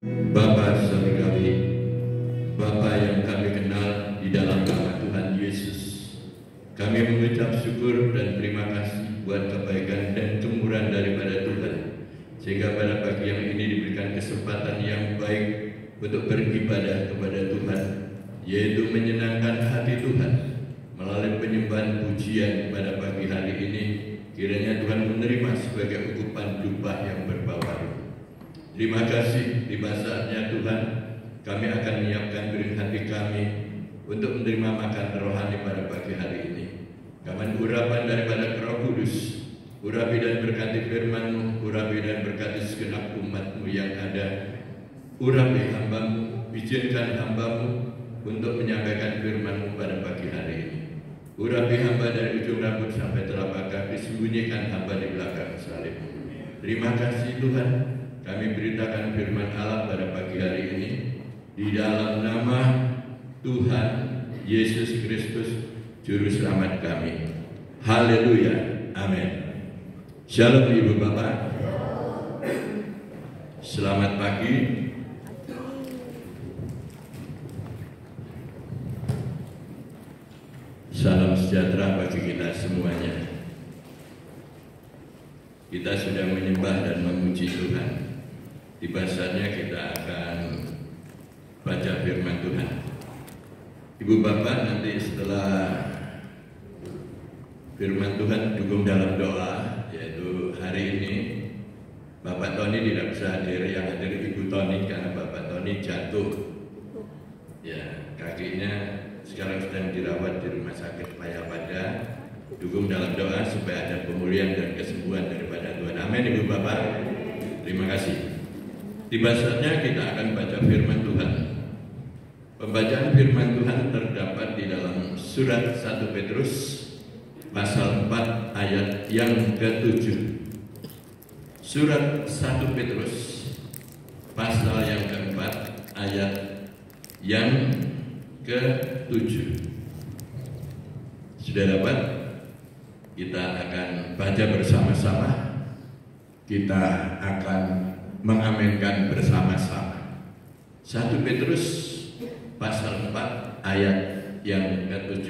Bapa Surgawi, Bapa yang kami kenal di dalam nama Tuhan Yesus, kami mengucap syukur dan terima kasih buat kebaikan dan kemurahan daripada Tuhan, sehingga pada pagi yang ini diberikan kesempatan yang baik untuk beribadah kepada Tuhan, yaitu menyenangkan hati Tuhan melalui penyembahan pujian pada pagi hari ini. Kiranya Tuhan menerima sebagai ukupan upah yang berbau. Terima kasih, di saatnya Tuhan, kami akan menyiapkan piring hati kami untuk menerima makan rohani pada pagi hari ini. Kami urapan daripada Roh Kudus, urapi dan berkati firman-Mu, urapi dan berkati segenap umat-Mu yang ada. Urapi hamba-Mu, izinkan hamba-Mu untuk menyampaikan firman-Mu pada pagi hari ini. Urapi hamba dari ujung rambut sampai telapak kaki, sembunyikan hamba di belakang salib. Terima kasih Tuhan, kami beritakan firman Allah pada pagi hari ini di dalam nama Tuhan Yesus Kristus, Juru Selamat kami. Haleluya, amin. Shalom Ibu Bapak, selamat pagi. Salam sejahtera bagi kita semuanya. Kita sudah menyembah dan memuji Tuhan. Tiba saatnya kita akan baca firman Tuhan. Ibu Bapak, nanti setelah firman Tuhan dukung dalam doa, yaitu hari ini Bapak Tony tidak bisa hadir, yang hadir Ibu Tony karena Bapak Tony jatuh. Ya, kakinya sekarang sedang dirawat di rumah sakit Mayapada. Dukung dalam doa supaya ada pemulihan dan kesembuhan daripada Tuhan. Amin Ibu Bapak. Terima kasih. Tiba saatnya kita akan baca firman Tuhan. Pembacaan firman Tuhan terdapat di dalam surat 1 Petrus pasal 4 ayat yang ke-7. Surat 1 Petrus pasal yang ke-4 ayat yang ke-7. Sudah dapat? Kita akan baca bersama-sama. Kita akan mengaminkan bersama-sama. 1 Petrus pasal 4 ayat yang ke-7.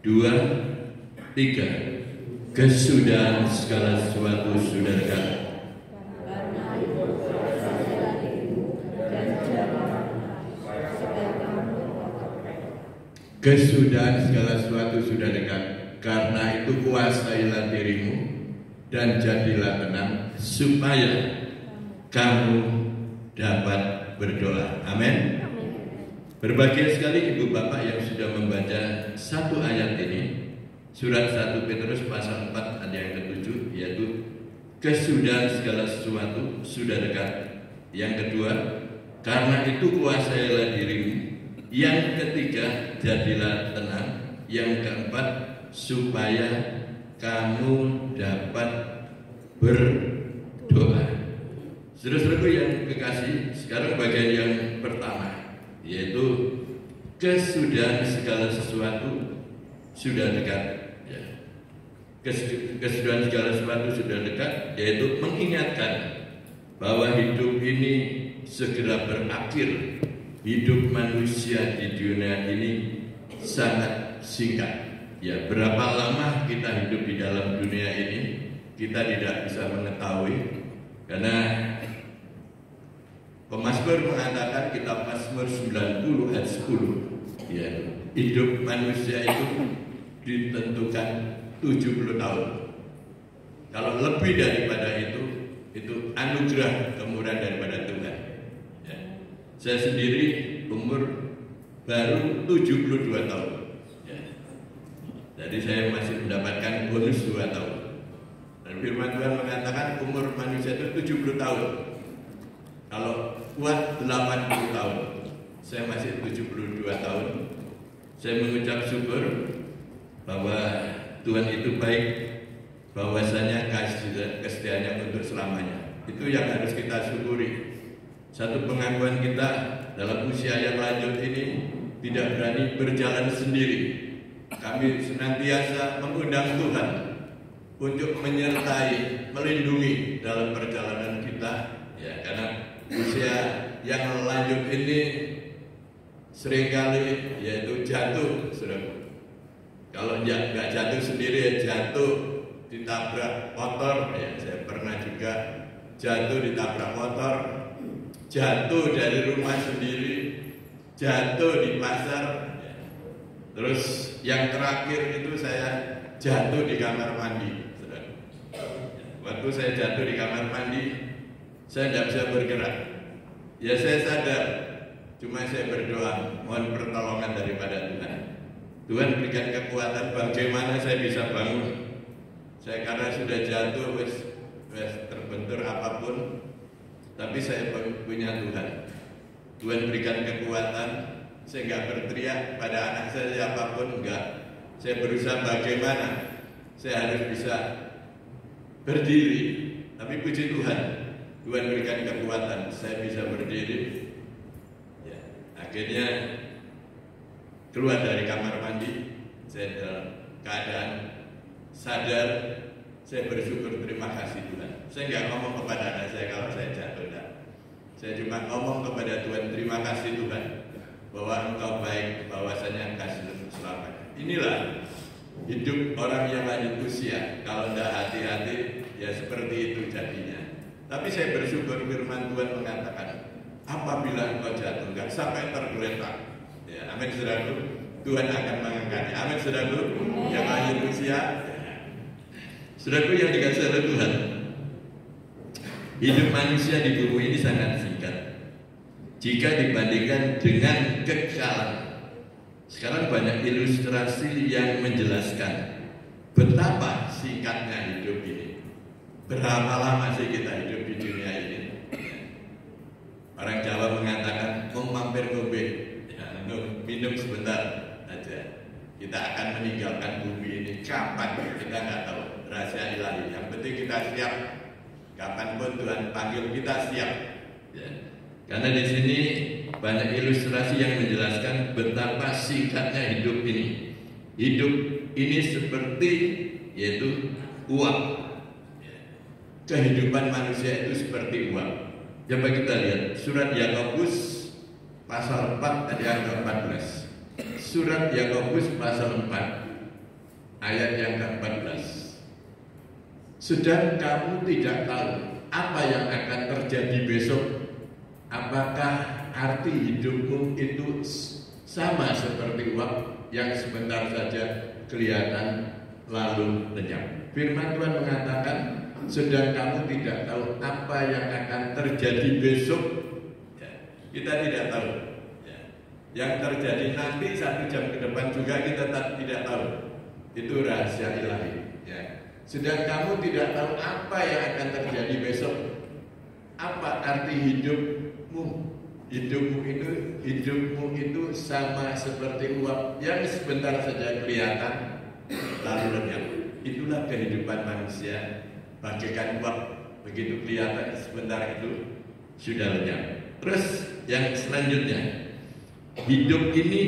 2, 3. Kesudahan segala sesuatu sudah dekat. Kesudahan segala sesuatu sudah dekat. Karena itu kuasailah dirimu dan jadilah tenang supaya kamu dapat berdoa. Amin. Berbahagia sekali Ibu Bapak yang sudah membaca satu ayat ini, surat 1 Petrus pasal 4 ayat yang ke-7, yaitu kesudahan segala sesuatu sudah dekat. Yang kedua, karena itu kuasailah dirimu. Yang ketiga, jadilah tenang. Yang keempat, supaya kamu dapat berdoa. Saudara-saudaraku yang kekasih, sekarang bagian yang pertama, yaitu kesudahan segala sesuatu sudah dekat. Ya. Kesudahan segala sesuatu sudah dekat, yaitu mengingatkan bahwa hidup ini segera berakhir. Hidup manusia di dunia ini sangat singkat. Ya, berapa lama kita hidup di dalam dunia ini kita tidak bisa mengetahui, karena pemazmur mengatakan, kitab Mazmur 90 ayat 10, ya, hidup manusia itu ditentukan 70 tahun. Kalau lebih daripada itu anugerah kemurahan daripada Tuhan. Ya. Saya sendiri umur baru 72 tahun. Jadi saya masih mendapatkan bonus 2 tahun. Dan firman Tuhan mengatakan umur manusia itu 70 tahun. Kalau kuat 80 tahun. Saya masih 72 tahun. Saya mengucap syukur bahwa Tuhan itu baik, bahwasanya kesetiaannya untuk selamanya. Itu yang harus kita syukuri. Satu pengakuan kita dalam usia yang lanjut ini, tidak berani berjalan sendiri. Kami senantiasa mengundang Tuhan untuk menyertai, melindungi dalam perjalanan kita, ya, karena usia yang lanjut ini seringkali yaitu jatuh, saudara. Kalau nggak jatuh sendiri ya jatuh ditabrak motor, ya saya pernah juga jatuh ditabrak motor, jatuh dari rumah sendiri, jatuh di pasar, ya. Terus yang terakhir itu saya jatuh di kamar mandi, saudara. Waktu saya jatuh di kamar mandi, saya tidak bisa bergerak. Ya saya sadar, cuma saya berdoa, mohon pertolongan daripada Tuhan. Tuhan berikan kekuatan bagaimana saya bisa bangun. Saya karena sudah jatuh, wes terbentur apapun, tapi saya punya Tuhan. Tuhan berikan kekuatan. Saya nggak berteriak pada anak saya siapapun, enggak. Saya berusaha bagaimana saya harus bisa berdiri. Tapi puji Tuhan, Tuhan berikan kekuatan, saya bisa berdiri. Ya, akhirnya keluar dari kamar mandi, saya dalam keadaan sadar. Saya bersyukur, terima kasih Tuhan. Saya nggak ngomong kepada anak saya kalau saya jatuh, enggak. Saya cuma ngomong kepada Tuhan, terima kasih Tuhan bahwa Engkau baik, bahwasanya Engkau selamat. Inilah hidup orang yang lanjut usia. Kalau tidak hati-hati, ya seperti itu jadinya. Tapi saya bersyukur firman Tuhan mengatakan, apabila engkau jatuh, enggak sampai tergeletak. Ya, amin saudaraku. Tuhan akan mengangkatnya. Amin saudaraku. Yang lanjut usia. Saudaraku yang dikasihi oleh Tuhan, hidup manusia di bumi ini sangat singkat jika dibandingkan dengan kekekalan. Sekarang banyak ilustrasi yang menjelaskan betapa singkatnya hidup ini. Berapa lama sih kita hidup di dunia ini? Orang Jawa mengatakan mau mampir ngombe, ya, minum sebentar aja. Kita akan meninggalkan bumi ini kapan? Kita nggak tahu. Rahasia ilahi. Yang penting kita siap. Kapanpun Tuhan panggil kita siap. Ya. Karena di sini banyak ilustrasi yang menjelaskan betapa singkatnya hidup ini. Hidup ini seperti yaitu uang. Kehidupan manusia itu seperti uang. Coba kita lihat surat Yakobus pasal 4 ayat yang ke-14. Surat Yakobus pasal 4 ayat yang ke-14. Sedang kamu tidak tahu apa yang akan terjadi besok. Apakah arti hidupmu itu sama seperti uang yang sebentar saja kelihatan lalu lenyap? Firman Tuhan mengatakan, sedang kamu tidak tahu apa yang akan terjadi besok. Ya, kita tidak tahu. Ya. Yang terjadi nanti 1 jam ke depan juga kita tidak tahu. Itu rahasia ilahi. Ya. Sedang kamu tidak tahu apa yang akan terjadi besok. Apa arti hidupmu? Hidupmu itu sama seperti uap yang sebentar saja kelihatan lalu lenyap. Itulah kehidupan manusia. Bagaikan uap, begitu kelihatan sebentar itu sudah lenyap. Terus yang selanjutnya, hidup ini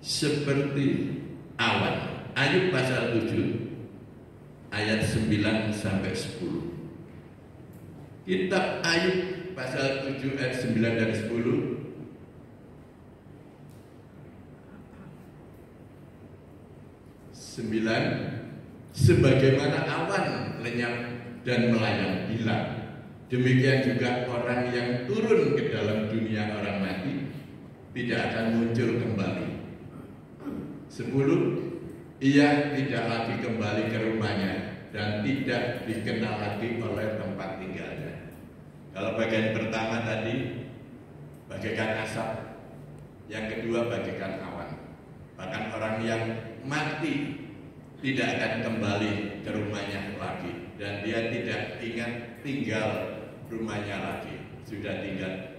seperti awan. Ayub pasal 7 ayat 9 sampai 10. Kitab Ayub pasal 7 ayat 9 dan 10. Sebagaimana awan lenyap dan melayang hilang, demikian juga orang yang turun ke dalam dunia orang mati tidak akan muncul kembali. 10. Ia tidak lagi kembali ke rumahnya dan tidak dikenal lagi oleh tempat tinggalnya. Kalau bagian pertama tadi bagaikan asap, yang kedua bagaikan awan. Bahkan orang yang mati tidak akan kembali ke rumahnya lagi, dan dia tidak ingat tinggal rumahnya lagi. Sudah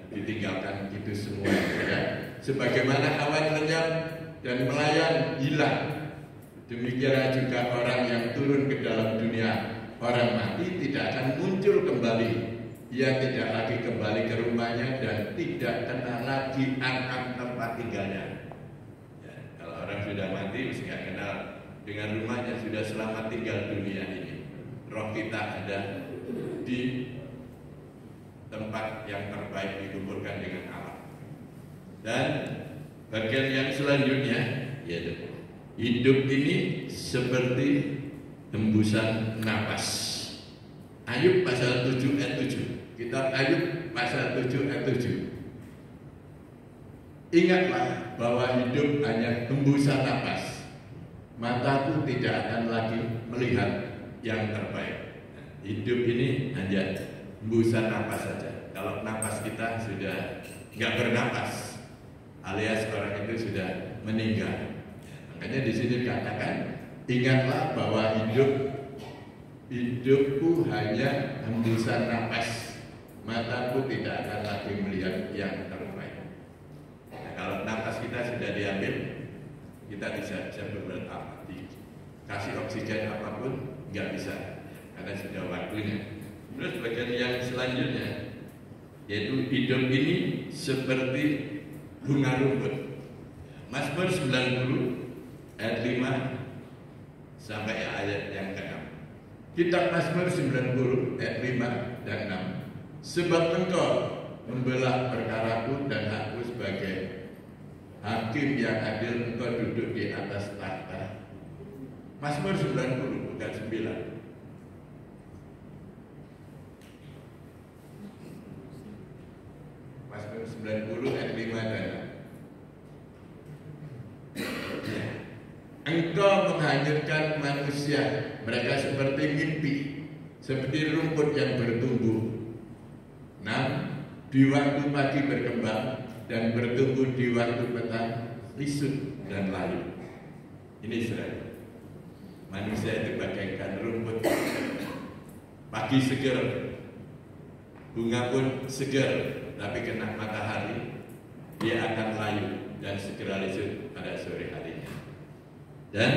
ditinggalkan itu semua. Ya. Sebagaimana awan lenyap dan melayang hilang, demikian juga orang yang turun ke dalam dunia orang mati tidak akan muncul kembali. Ia tidak lagi kembali ke rumahnya dan tidak kenal lagi akan tempat tinggalnya. Ya, kalau orang sudah mati mesti nggak kenal dengan rumahnya, sudah selamat tinggal dunia ini. Roh kita ada di tempat yang terbaik dikumpulkan dengan Allah. Dan bagian yang selanjutnya yaitu hidup ini seperti hembusan napas. Ayub pasal 7 ayat 7. Kitab Ayub pasal 7 ayat 7. Ingatlah bahwa hidup hanya hembusan napas. Mataku tidak akan lagi melihat yang terbaik. Hidup ini hanya hembusan napas saja. Kalau napas kita sudah nggak bernapas, alias orang itu sudah meninggal. Makanya di sini dikatakan, ingatlah bahwa hidupku hanya hembusan napas. Mataku tidak akan lagi melihat yang terbaik. Nah, kalau napas kita sudah diambil, kita bisa berbuat apa? Kasih oksigen apapun nggak bisa, karena sudah waktunya. Terus bagian yang selanjutnya yaitu hidup ini seperti bunga rumput. Mazmur 90 ayat 5 sampai ayat yang ke-6. Kitab Mazmur 90 ayat 5 dan 6. Sebab engkau membelah perkaraku dan aku sebagai hakim yang adil, engkau duduk di atas tahta. Mazmur 90 bukan 9. Mazmur 90 ayat 5 dan 6. Engkau menghanyutkan manusia, mereka seperti mimpi, seperti rumput yang bertumbuh. 6. Di waktu pagi berkembang dan bertumbuh di waktu petang, lisut dan layu. Ini Israel. Manusia itu bagaikan rumput. Pagi segar, bunga pun segar, tapi kena matahari dia akan layu dan segera lisut pada sore harinya. Dan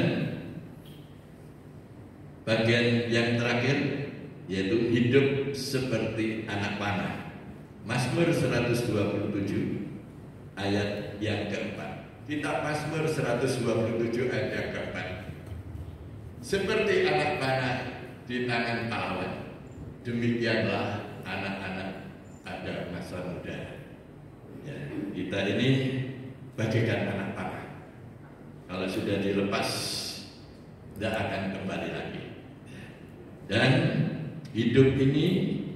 bagian yang terakhir yaitu hidup seperti anak panah. Mazmur 127 ayat yang keempat. Kitab Mazmur 127 ayat yang keempat. Seperti anak panah di tangan pahlawan, demikianlah anak-anak pada masa muda. Ya, kita ini bagaikan anak panah. Kalau sudah dilepas, tidak akan kembali lagi. Dan hidup ini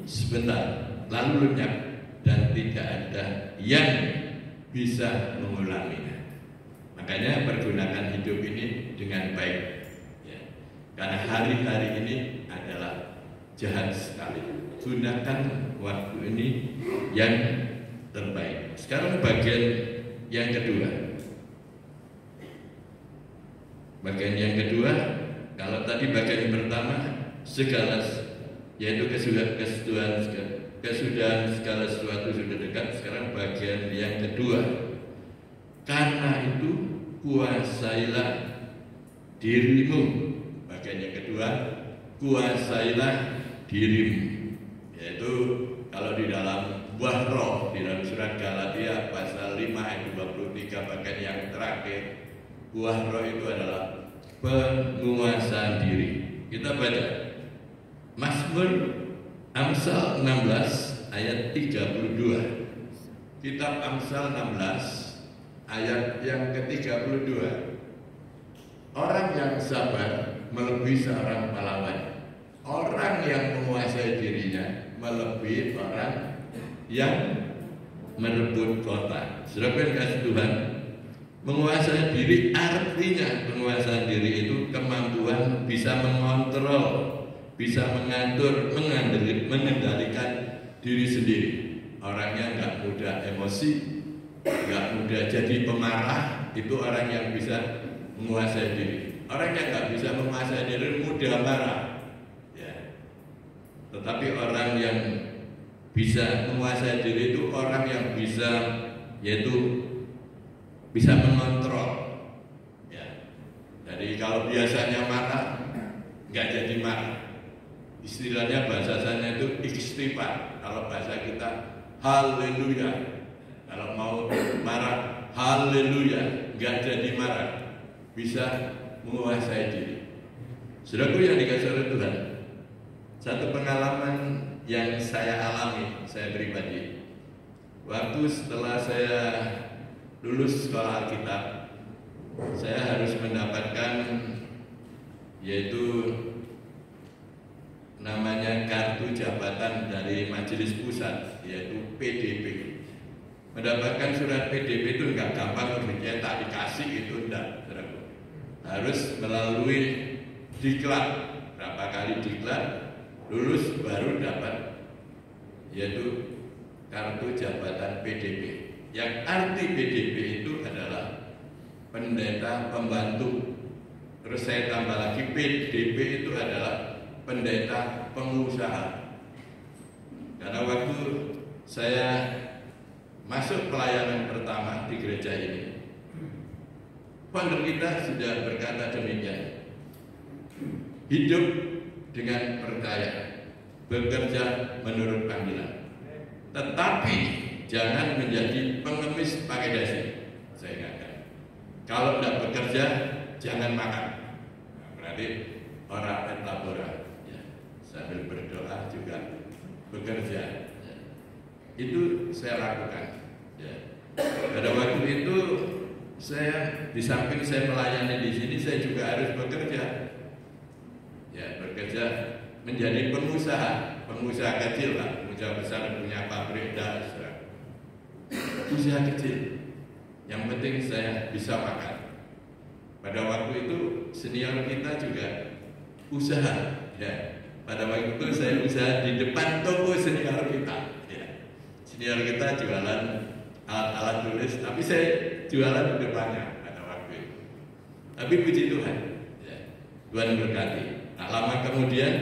sebentar, lalu lenyap, dan tidak ada yang bisa mengulanginya. Makanya pergunakan hidup ini dengan baik. Ya. Karena hari-hari ini adalah jahat sekali. Gunakan waktu ini yang terbaik. Sekarang bagian yang kedua. Bagian yang kedua, kalau tadi bagian pertama segala, yaitu kesudahan segala sesuatu sudah dekat. Sekarang bagian yang kedua, karena itu kuasailah dirimu. Bagian yang kedua, kuasailah dirimu. Yaitu kalau di dalam buah roh, di dalam surat Galatia pasal 5 ayat 23 bagian yang terakhir, buah roh itu adalah penguasaan diri. Kita baca Mazmur Amsal 16 ayat 32. Kitab Amsal 16 ayat yang ke-32. Orang yang sabar melebihi seorang pahlawan. Orang yang menguasai dirinya melebihi orang yang merebut kota. Saudara kasih Tuhan, menguasai diri artinya penguasaan diri itu kemampuan bisa mengontrol, bisa mengatur, mengendalikan diri sendiri. Orangnya nggak mudah emosi, nggak mudah jadi pemarah. Itu orang yang bisa menguasai diri. Orang yang nggak bisa menguasai diri mudah marah. Ya. Tetapi orang yang bisa menguasai diri itu orang yang bisa, yaitu bisa mengontrol. Ya. Jadi kalau biasanya marah, nggak jadi marah. Istilahnya bahasa saya itu istighfar. Kalau bahasa kita haleluya. Kalau mau marah, haleluya, nggak jadi marah, bisa menguasai diri. Saudaraku yang dikasihi oleh Tuhan, satu pengalaman yang saya alami, saya pribadi. Waktu setelah saya lulus sekolah Alkitab, saya harus mendapatkan yaitu namanya kartu jabatan dari Majelis Pusat, yaitu PDP. Mendapatkan surat PDP itu enggak gampang, dicetak dikasih itu enggak, harus melalui diklat, berapa kali diklat, lulus baru dapat yaitu kartu jabatan PDP. Yang arti PDP itu adalah pendeta pembantu. Terus saya tambah lagi PDP itu adalah pendeta pengusaha. Karena waktu saya masuk pelayanan pertama di gereja ini, founder kita sudah berkata demikian: hidup dengan percaya, bekerja menurut panggilan, tetapi jangan menjadi pengemis pakai dasi. Saya ingatkan, kalau tidak bekerja jangan makan. Nah, berarti orang et labora, ya, sambil berdoa juga bekerja, ya. Itu saya lakukan, ya. Pada waktu itu saya di samping saya melayani di sini, saya juga harus bekerja, ya, bekerja menjadi pengusaha kecil lah, pengusaha besar punya pabrik dan usaha kecil. Yang penting saya bisa makan. Pada waktu itu senior kita juga usaha, ya. Pada waktu itu saya usaha di depan toko senior kita, ya. Senior kita jualan alat-alat tulis, tapi saya jualan di depannya pada waktu itu. Tapi puji Tuhan, ya, Tuhan berkati. Nah, lama kemudian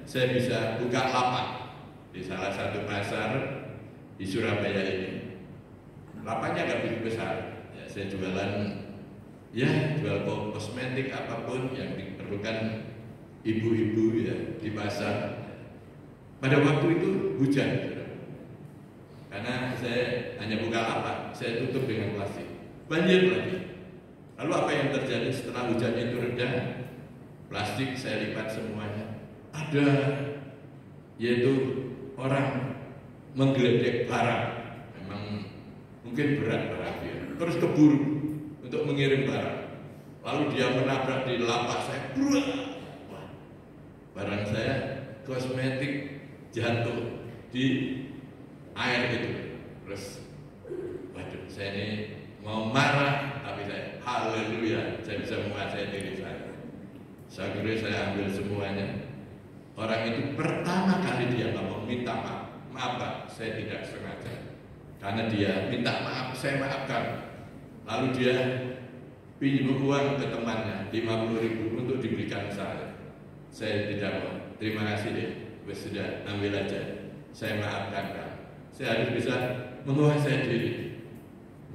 saya bisa buka lapak di salah satu pasar di Surabaya ini. Lapaknya agak begitu besar, ya, saya jualan, ya, jual kosmetik apapun yang diperlukan ibu-ibu, ya, di pasar. Pada waktu itu hujan, karena saya hanya buka lapak, saya tutup dengan plastik, banjir lagi. Lalu apa yang terjadi setelah hujan itu reda? Plastik saya lipat semuanya. Ada yaitu orang menggeledek barang, memang mungkin berat barang dia, terus keburu untuk mengirim barang. Lalu dia menabrak di lapak saya, wah, barang saya kosmetik jatuh di air itu. Terus, waduh, saya ini mau marah, tapi saya haleluya, saya bisa menguasai diri saya. Saya kira saya ambil semuanya. Orang itu pertama kali dia ngomong minta maaf, maaf Pak, saya tidak sengaja. Karena dia minta maaf, saya maafkan. Lalu dia pinjam uang ke temannya 50.000 untuk diberikan saya. Saya tidak mau, terima kasih deh, sudah ambil aja. Saya maafkan Pak. Saya harus bisa menguasai diri.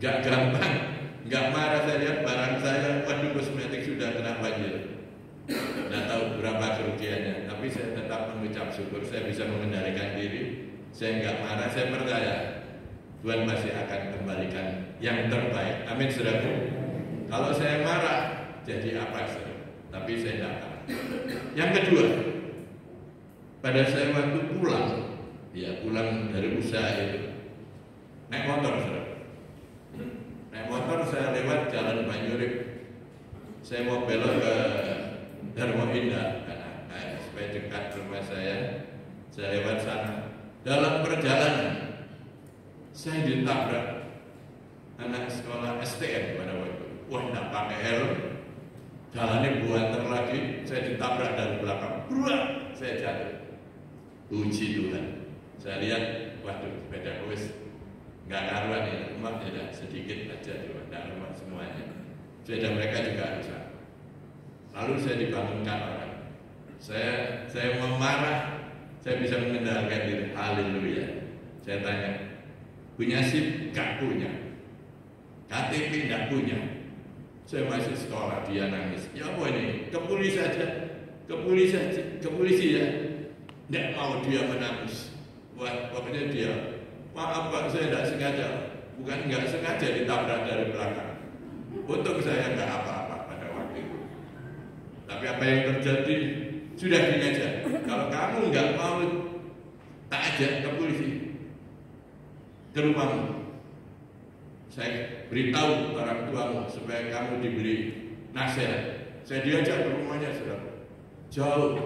Gak gampang, gak marah saya lihat barang saya, waduh kosmetik sudah kena banjir. Tidak tahu berapa kerugiannya, tapi saya tetap mengucap syukur. Saya bisa mengendalikan diri. Saya nggak marah, saya percaya Tuhan masih akan kembalikan yang terbaik. Amin, saudara. Kalau saya marah, jadi apa saudara? Tapi saya tidak marah. Yang kedua, pada saya waktu pulang, ya pulang dari usaha itu, naik motor saudara. Naik motor saya lewat jalan Banyurip. Saya mau belok ke Darmo Indah, karena supaya dekat rumah saya lewat sana. Dalam perjalanan saya ditabrak anak sekolah STM pada waktu itu. Wah, tidak pakai helm, jalannya buanter lagi, saya ditabrak dari belakang, saya jatuh. Puji Tuhan, saya lihat, waduh, sepeda wis nggak karuan ya, rumah tidak sedikit aja, cuma tidak rumah semuanya. Sepeda mereka juga rusak. Lalu saya dibangunkan orang. Saya mau marah, saya bisa mengendalikan diri. Haleluya. Saya tanya, punya SIM? Gak punya. KTP gak punya. Saya masih sekolah, dia nangis. Ya apa ini? Ke polisi saja. Ke polisi ya. Tidak mau dia menangis. Wah, pokoknya dia, maaf Pak, saya tidak sengaja. Bukan nggak sengaja ditabrak dari belakang. Untung saya nggak apa-apa pada waktu itu. Tapi apa yang terjadi sudah gini aja. Kalau kamu nggak mau tak ajak ke polisi, ke rumahmu. Saya beritahu orang tuamu supaya kamu diberi nasihat. Saya diajak ke rumahnya, saudara. Jauh.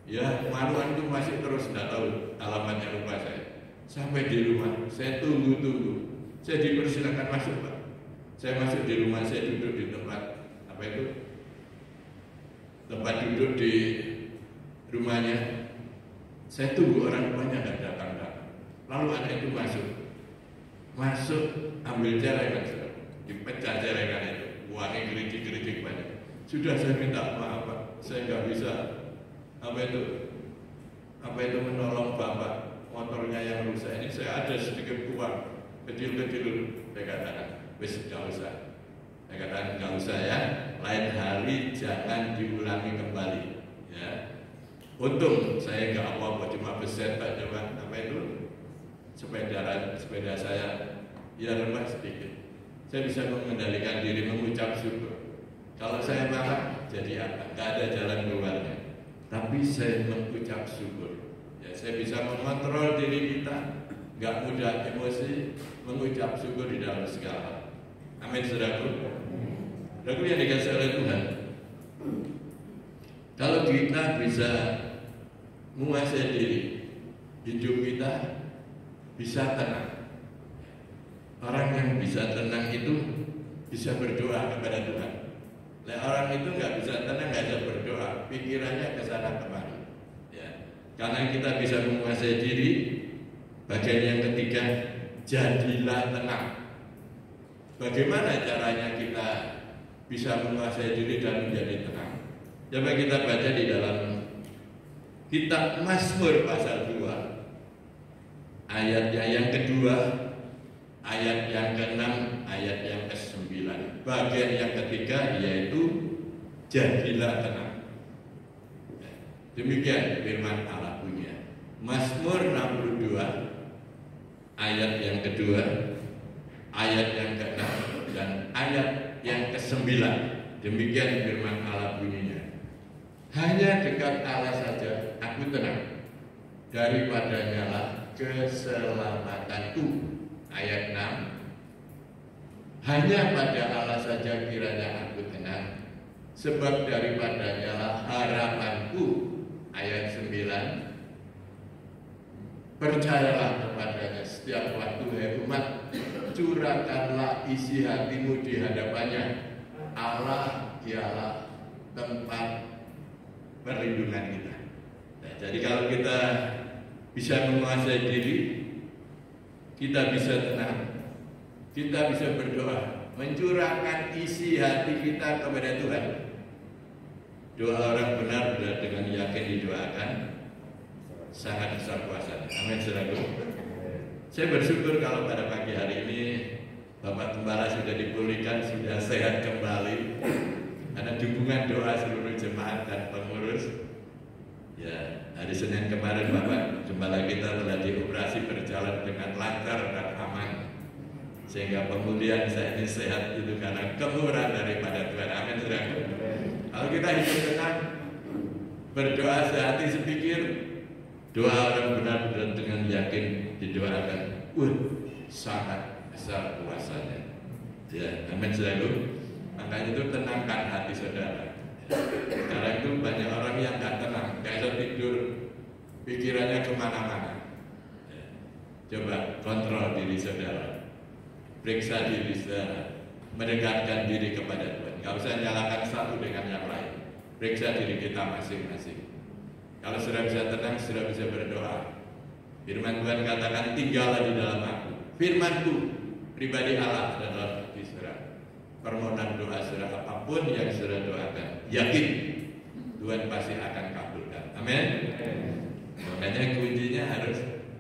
Ya, Manuan itu masih terus tidak tahu alamatnya rumah saya. Sampai di rumah, saya tunggu. Saya dipersilakan masuk, Pak. Saya masuk di rumah, saya duduk di tempat apa itu? Tempat duduk di rumahnya. Saya tunggu orang tuanya tidak datang. Lalu anak itu masuk, ambil celengan, dipecah celengan itu, uangnya geridik banyak. Sudah saya minta maaf, Pak, saya nggak bisa apa itu menolong bapak, motornya yang rusak ini. Saya ada sedikit uang kecil, saya katakan, wes nggak usah. Saya katakan nggak usah ya, lain hari jangan diulangi kembali. Ya, untung saya nggak apa-apa, cuma beset tak coba apa itu sepeda saya ya remah sedikit. Saya bisa mengendalikan diri, mengucap syukur. Kalau saya marah jadi apa? Nggak ada jalan keluarnya. Tapi saya mengucap syukur. Ya, saya bisa mengontrol diri kita, nggak mudah emosi, mengucap syukur di dalam segala. Amin, saudaraku. Saudaraku yang dikasih oleh Tuhan. Kalau kita bisa menguasai diri, hidup kita bisa tenang. Orang yang bisa tenang itu bisa berdoa kepada Tuhan. Nah, orang itu nggak bisa tenang, nggak bisa berdoa, pikirannya ke sana kemari. Ya. Karena kita bisa menguasai diri. Bagian yang ketiga, jadilah tenang. Bagaimana caranya kita bisa menguasai diri dan menjadi tenang? Coba kita baca di dalam kitab Mazmur pasal 2, ayatnya yang kedua, ayat yang ke-6, ayat yang ke-9. Bagian yang ketiga yaitu jadilah tenang. Demikian firman Allah punya. Mazmur 62 ayat yang kedua, ayat yang ke-6 dan ayat yang ke-9. Demikian firman Allah bunyinya. Hanya dekat Allah saja aku tenang, daripadanya lah keselamatanku. Ayat 6. Hanya pada Allah saja kiranya aku tenang, sebab daripadanya lah harapanku. Ayat 9. Percayalah kepadanya setiap waktu, hai umat, curahkanlah isi hatimu di hadapannya. Allah ialah tempat perlindungan kita. Nah, jadi kalau kita bisa menguasai diri, kita bisa tenang, kita bisa berdoa, mencurahkan isi hati kita kepada Tuhan. Doa orang benar dengan yakin didoakan sangat besar kuasanya. Amin, saudaraku. Saya bersyukur kalau pada pagi hari ini Bapak Gembala sudah dipulihkan, sudah sehat kembali. Karena dukungan doa seluruh jemaat dan pengurus. Ya, hari Senin kemarin Bapak Gembala kita telah dioperasi berjalan dengan lancar dan aman. Sehingga pemulihan saya ini sehat itu karena kemurahan daripada Tuhan. Amin, saudaraku. Kalau kita hidup tenang, berdoa sehati sepikir, doa orang benar dengan yakin didoakan, sangat besar kuasanya. Ya, amin, saudaraku. Makanya itu tenangkan hati saudara. Sekarang itu banyak orang yang gak tenang, gak bisa tidur, pikirannya kemana-mana. Ya. Coba kontrol diri saudara, periksa diri saudara, mendekatkan diri kepada Tuhan. Gak usah nyalakan satu dengan yang lain. Periksa diri kita masing-masing. Kalau sudah bisa tenang, sudah bisa berdoa. Firman Tuhan katakan, tinggallah di dalam aku. Firman-Ku, pribadi Allah adalah hati saudara. Permohonan doa saudara apapun yang saudara doakan, yakin Tuhan pasti akan kabulkan. Amin. Makanya kuncinya harus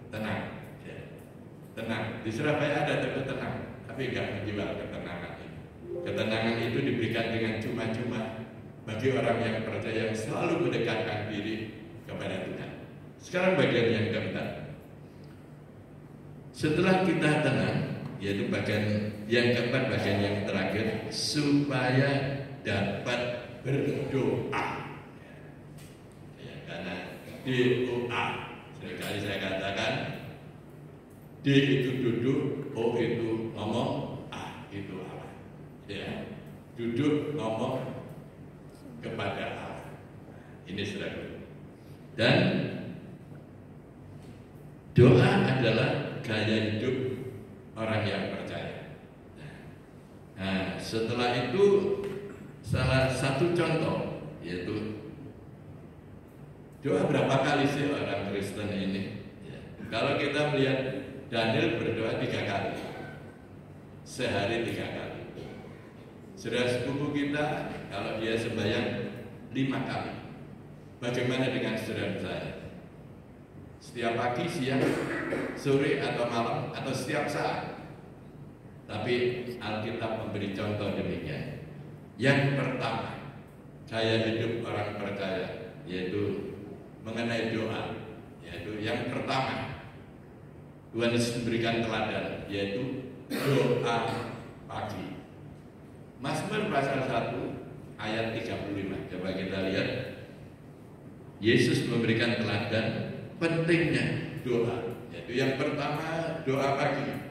tenang. Ya. Tenang. Di Surabaya ada tempat tenang, tapi nggak menjual ketenangan itu. Ketenangan itu diberikan dengan cuma-cuma bagi orang yang percaya, yang selalu mendekatkan diri kepada Tuhan. Sekarang bagian yang keempat. Setelah kita tenang, yaitu bagian yang keempat, bagian yang terakhir, supaya dapat berdoa. Ya, karena doa, Seringkali saya katakan D itu duduk, O itu ngomong, A itu Allah. Ya, duduk ngomong kepada Allah. Ini saudara. Dan doa adalah gaya hidup orang yang percaya. Nah, setelah itu salah satu contoh yaitu doa berapa kali sih orang Kristen ini? Ya. Kalau kita melihat Daniel berdoa 3 kali, sehari 3 kali. Saudara sepupu kita kalau dia sembahyang 5 kali. Bagaimana dengan saudara saya? Setiap pagi, siang, sore atau malam atau setiap saat. Tapi Alkitab memberi contoh demikian. Yang pertama, gaya hidup orang percaya yaitu mengenai doa. Yaitu yang pertama, Tuhan Yesus memberikan teladan yaitu doa pagi. Mazmur pasal 1 ayat 35. Coba kita lihat. Yesus memberikan teladan pentingnya doa. Yaitu yang pertama doa pagi.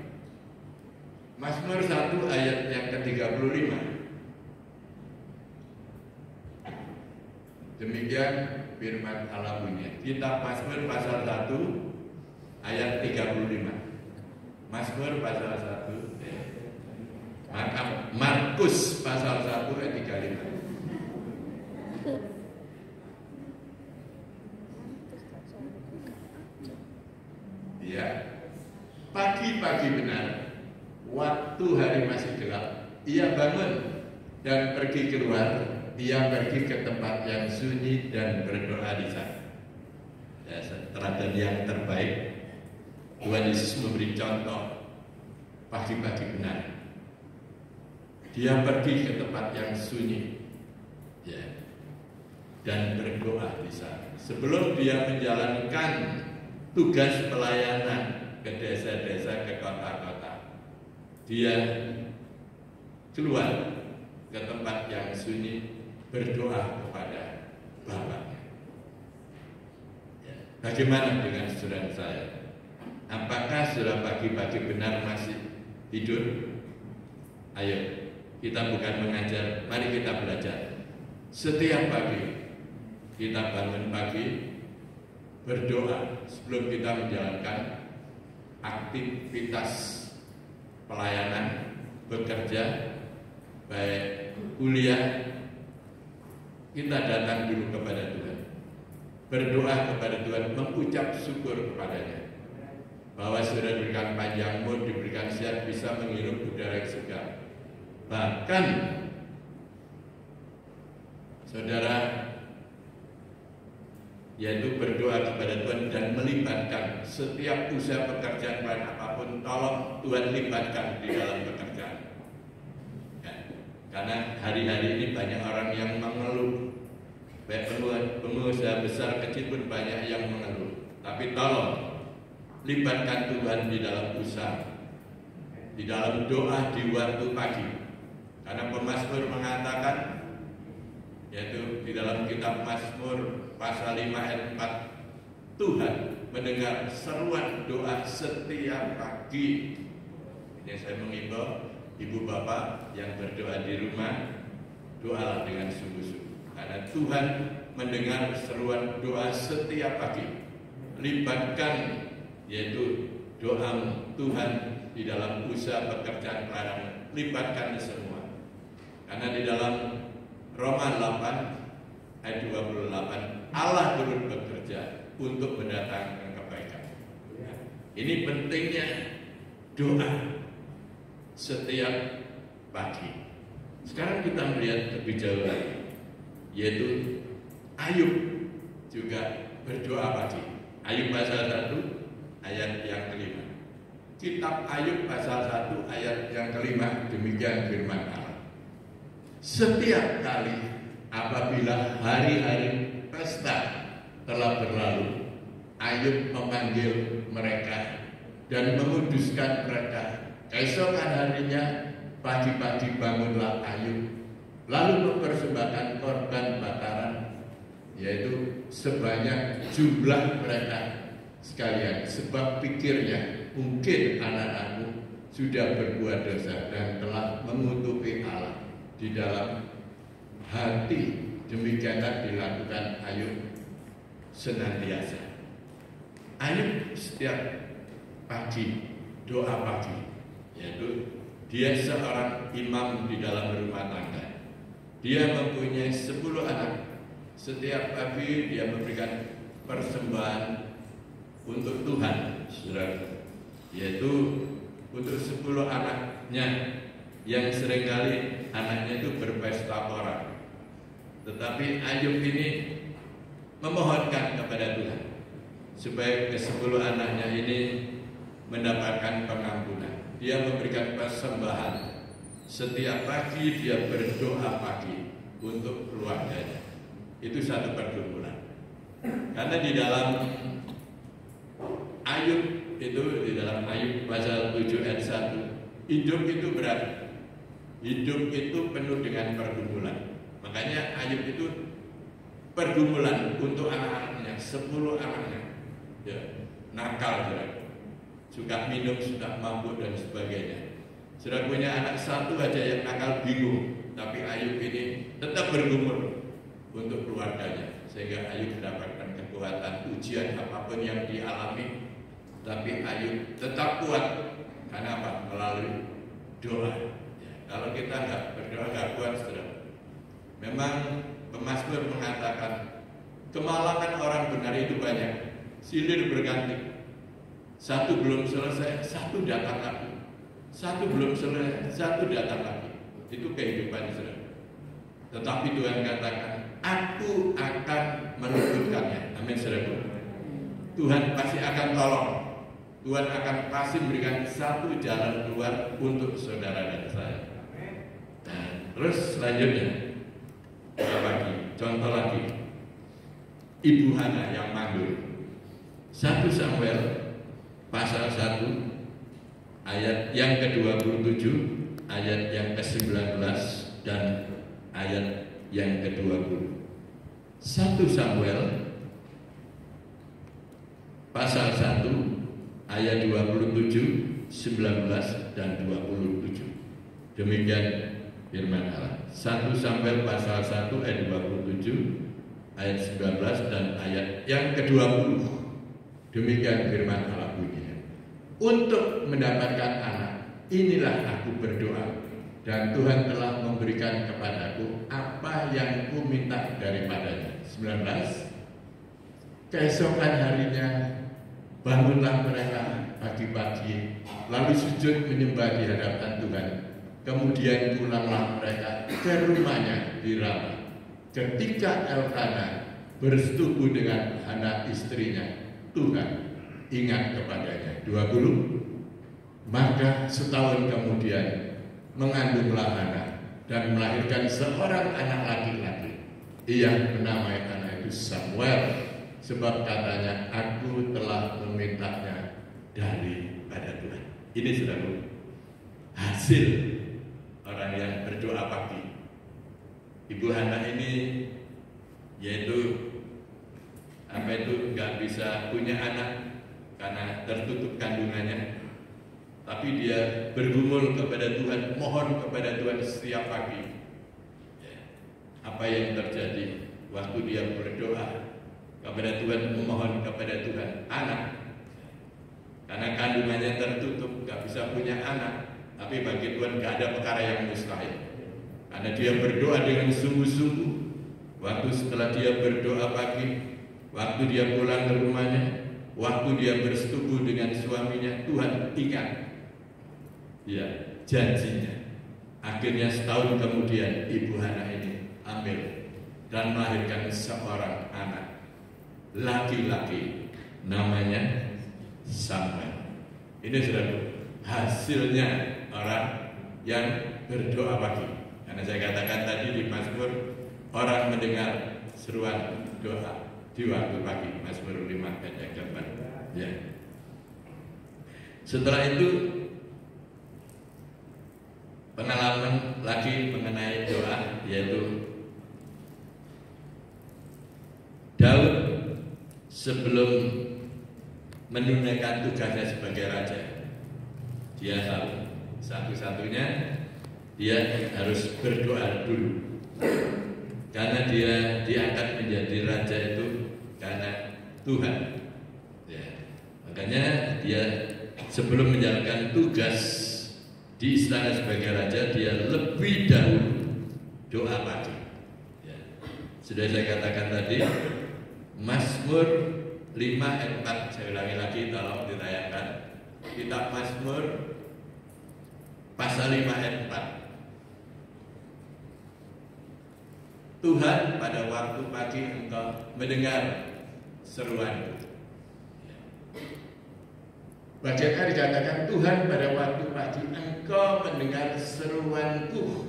Mazmur 1 ayat yang ke-35. Demikian firman Allah bunyi. Kitab Mazmur pasal 1 ayat 35. Mazmur pasal 1 maka Markus pasal 1 ayat 35. Ya, pagi-pagi benar, waktu hari masih gelap, ia bangun dan pergi keluar. Ia pergi ke tempat yang sunyi dan berdoa di sana. Ya, teladan yang terbaik. Tuhan Yesus memberi contoh pagi-pagi benar. Dia pergi ke tempat yang sunyi, ya, dan berdoa di sana. Sebelum dia menjalankan tugas pelayanan ke desa-desa, ke kota-kota, dia keluar ke tempat yang sunyi, berdoa kepada Bapaknya. Ya. Bagaimana dengan saudara saya? Apakah saudara pagi-pagi benar masih tidur? Ayo, kita bukan mengajar, mari kita belajar. Setiap pagi kita bangun pagi, berdoa sebelum kita menjalankan aktivitas pelayanan, bekerja, baik kuliah. Kita datang dulu kepada Tuhan, berdoa kepada Tuhan, mengucap syukur kepadanya bahwa sudah diberikan panjang umur, diberikan sehat, bisa menghirup udara yang segar. Bahkan saudara yaitu berdoa kepada Tuhan dan melibatkan setiap usaha pekerjaan lain apapun, tolong Tuhan libatkan di dalam pekerjaan. Karena hari-hari ini banyak orang yang mengeluh, baik pengusaha besar kecil pun banyak yang mengeluh. Tapi tolong libatkan Tuhan di dalam usaha, di dalam doa di waktu pagi. Karena pemazmur mengatakan, yaitu di dalam kitab Mazmur pasal 5 ayat 4, Tuhan mendengar seruan doa setiap pagi. Ini saya mengimbau ibu bapak yang berdoa di rumah, doalah dengan sungguh-sungguh. Karena Tuhan mendengar seruan doa setiap pagi. Libatkan yaitu doa Tuhan di dalam usaha pekerjaan pelayanan. Libatkan semua. Karena di dalam Roma 8 ayat 28, Allah turut bekerja untuk mendatangkan kebaikan. Ini pentingnya doa setiap pagi. Sekarang kita melihat lebih jauh lagi, yaitu Ayub juga berdoa pagi. Ayub pasal 1 ayat yang kelima. Kitab Ayub pasal 1 ayat yang kelima, demikian firman Allah. Setiap kali apabila hari-hari pesta telah berlalu, Ayub memanggil mereka dan menguduskan mereka. Keesokan harinya pagi-pagi bangunlah Ayub, lalu mempersembahkan korban bakaran, yaitu sebanyak jumlah mereka sekalian, sebab pikirnya mungkin anak-anakmu sudah berbuat dosa dan telah mengutuki Allah di dalam hati. Demikianlah dilakukan Ayub senantiasa. Ayub setiap pagi doa pagi, yaitu dia seorang imam di dalam rumah tangga. Dia mempunyai 10 anak. Setiap pagi dia memberikan persembahan untuk Tuhan, saudara, yaitu untuk 10 anaknya yang seringkali anaknya itu berpesta pora. Tetapi Ayub ini memohonkan kepada Tuhan supaya ke-10 anaknya ini mendapatkan pengampunan. Dia memberikan persembahan. Setiap pagi dia berdoa pagi untuk keluarganya. Itu satu pergumulan. Karena di dalam Ayub itu, di dalam Ayub pasal 7 ayat 1, hidup itu berat. Hidup itu penuh dengan pergumulan. Makanya Ayub itu pergumulan untuk anak-anaknya, 10 anaknya. Ya, nakal, suka minum, suka mabuk dan sebagainya. Sudah punya anak 1 aja yang nakal, bingung. Tapi Ayub ini tetap bergumul untuk keluarganya, sehingga Ayub mendapatkan kekuatan. Ujian apapun yang dialami, tapi Ayub tetap kuat. Karena apa? Melalui doa. Ya, kalau kita nggak berdoa, nggak kuat, saudara. Memang pemazmur mengatakan kemalangan orang benar itu banyak, silih berganti. Satu belum selesai, satu datang lagi. Satu belum selesai, satu datang lagi. Itu kehidupan, saudara. Tetapi Tuhan katakan, aku akan meluputkannya. Amin, saudara. Tuhan pasti akan tolong. Tuhan akan pasti memberikan satu jalan keluar untuk saudara dan saya. Nah, terus selanjutnya, contoh lagi, Ibu Hana yang mandul. 1 Samuel pasal 1 ayat yang ke-27, ayat yang ke-19 dan ayat yang ke-20. 1 Samuel pasal 1 ayat 27, 19 dan 27. Demikian firman Allah. 1 Samuel pasal 1 ayat 27, ayat 19 dan ayat yang ke-20. Demikian firman Allah bunyinya. Untuk mendapatkan anak, inilah aku berdoa, dan Tuhan telah memberikan kepadaku apa yang ku minta daripadanya. 19. Keesokan harinya bangunlah mereka pagi-pagi, lalu sujud menyembah di hadapan Tuhan. Kemudian pulanglah mereka ke rumahnya di Rama. Ketika Elkana bersetubuh dengan Hana istrinya, Tuhan ingat kepadanya. 20. Maka setahun kemudian mengandunglah Hana dan melahirkan seorang anak laki-laki. Ia menamai anak itu Samuel, sebab katanya, aku telah memintanya daripada Tuhan. Ini sudah hasil orang yang berdoa pagi. Ibu Hana ini, yaitu nggak bisa punya anak karena tertutup kandungannya, tapi dia bergumul kepada Tuhan, mohon kepada Tuhan setiap pagi. Apa yang terjadi waktu dia berdoa kepada Tuhan, memohon kepada Tuhan anak, karena kandungannya tertutup, nggak bisa punya anak. Tapi bagi Tuhan nggak ada perkara yang mustahil, karena dia berdoa dengan sungguh-sungguh. Waktu setelah dia berdoa pagi, waktu dia pulang ke rumahnya, waktu dia bersetubuh dengan suaminya, Tuhan ingat ya janjinya. Akhirnya setahun kemudian Ibu Hana ini hamil dan melahirkan seorang anak laki-laki, namanya Samuel. Ini sudah hasilnya orang yang berdoa pagi. Karena saya katakan tadi di Mazmur, orang mendengar seruan doa di waktu pagi. Mazmur 5 ayat yang keempat. Ya. Setelah itu pengalaman lagi mengenai doa, yaitu Daud sebelum menunaikan tugasnya sebagai raja. Dia tahu satu-satunya dia harus berdoa dulu, karena dia diangkat menjadi raja itu karena Tuhan. Ya. Makanya dia sebelum menjalankan tugas di istana sebagai raja, dia lebih dahulu doa pagi. Ya. Sudah saya katakan tadi, Mazmur 5 ayat 4, saya ulangi lagi tolong ditayangkan. Kitab Mazmur pasal 5 ayat 4. Tuhan, pada waktu pagi engkau mendengar seruanku. Bagaimana dikatakan Tuhan pada waktu pagi engkau mendengar seruanku.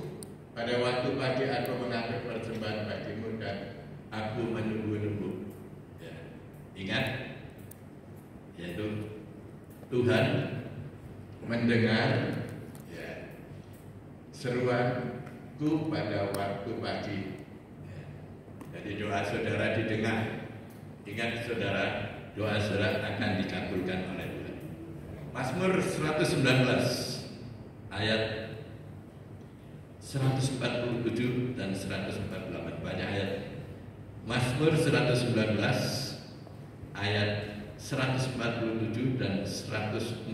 Pada waktu pagi aku mengangkat persembahan bagimu dan aku menunggu-nunggu. Ya. Ingat, yaitu Tuhan mendengar ya, seruanku pada waktu pagi. Ya. Jadi doa saudara didengar. Ingat saudara, doa saudara akan dikabulkan oleh Tuhan. Mazmur 119 ayat 147 dan 148, banyak ayat. Mazmur 119 ayat 147 dan 148.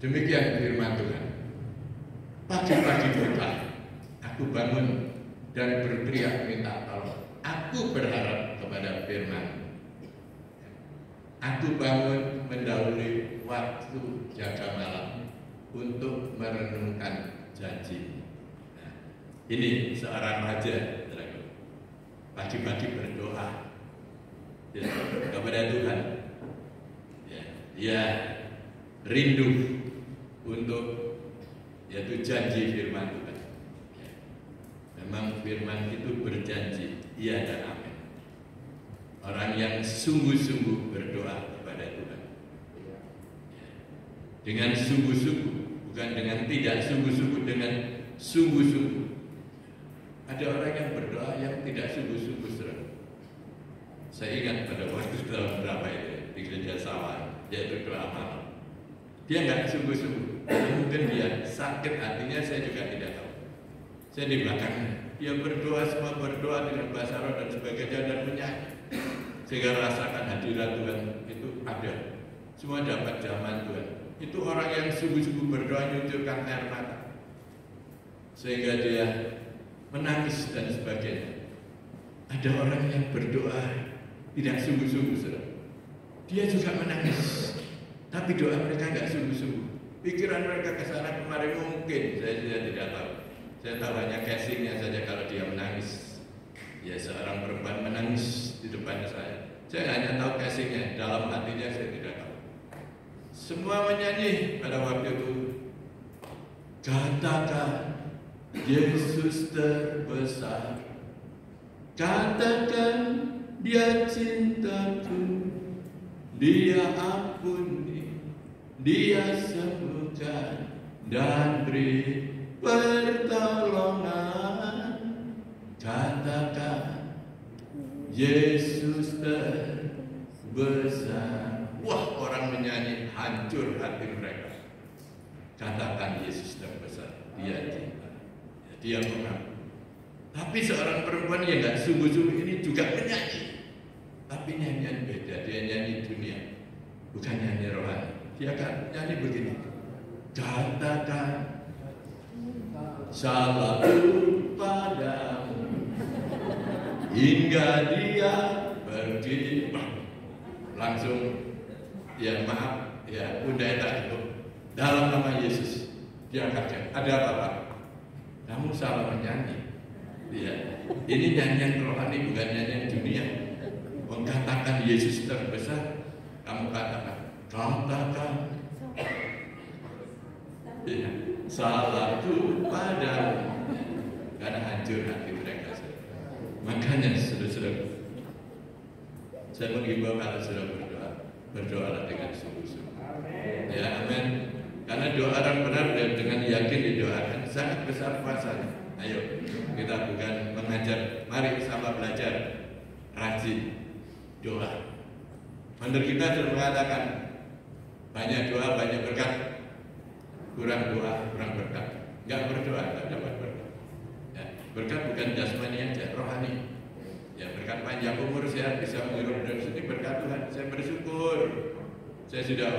Demikian firman Tuhan. Pagi-pagi berkah, aku bangun dan berteriak minta tolong. Aku berharap kepada firman. Aku bangun mendahului waktu jaga malam untuk merenungkan janji. Nah, ini seorang raja, pagi-pagi berdoa ya, kepada Tuhan. Ya, dia rindu untuk yaitu janji firman Tuhan. Ya, memang firman itu berjanji, iya dan amin. Orang yang sungguh-sungguh berdoa kepada Tuhan dengan sungguh-sungguh, bukan dengan tidak sungguh-sungguh, dengan sungguh-sungguh. Ada orang yang berdoa yang tidak sungguh-sungguh. Saya ingat pada waktu tahun berapa itu di gereja sawah, yaitu doa malam. Dia nggak sungguh-sungguh. Mungkin dia sakit hatinya, saya juga tidak tahu. Saya di belakangnya. Dia berdoa, semua berdoa dengan bahasa roh dan sebagainya dan menyanyi. Sehingga rasakan hadirat Tuhan itu ada. Semua dapat zaman Tuhan. Itu orang yang sungguh-sungguh berdoa nyucurkan air mata. Sehingga dia menangis dan sebagainya. Ada orang yang berdoa tidak sungguh-sungguh, saudara. Dia juga menangis. Tapi doa mereka nggak sungguh-sungguh. Pikiran mereka ke sana kemari mungkin, saya tidak tahu. Saya tahu hanya casingnya saja kalau dia menangis. Ya, seorang perempuan menangis di depan saya. Saya hanya tahu casingnya, dalam hatinya saya tidak tahu. Semua menyanyi pada waktu itu. Katakan Yesus terbesar. Katakan Dia cintaku. Dia ampuni, Dia sembuhkan dan beri pertolongan. Katakan Yesus terbesar. Wah, orang menyanyi hancur hati mereka. Katakan Yesus terbesar, Dia cinta, Dia mengaku. Tapi seorang perempuan yang gak sungguh-sungguh ini juga menyanyi. Tapi nyanyian beda, dia nyanyi dunia, bukan nyanyi rohani. Dia kan nyanyi begini. Katakan salahku padamu hingga Dia pergi. Langsung ya maaf ya udah itu dalam nama Yesus dia katakan ada apa Pak? Kamu salah menyanyi. Ya, ini nyanyian rohani bukan nyanyian dunia. Mengatakan Yesus terbesar, kamu katakan ya, salahku padamu, karena hancur hati mereka. Makanya saudara-saudara, saya mengimbau kalau sudah berdoalah dengan sungguh-sungguh. Ya, amin. Karena doa orang benar dan dengan yakin didoakan sangat besar kuasanya. Ayo, kita bukan mengajar, mari sama belajar rajin doa. Menurut kita sudah mengatakan banyak doa, banyak berkat, kurang doa, kurang berkat. Enggak berdoa, tak dapat berkat. Ya, berkat bukan jasmani aja, rohani. Ya, berkat panjang umur, saya bisa menghirup dari sini berkat Tuhan. Saya bersyukur. Saya sudah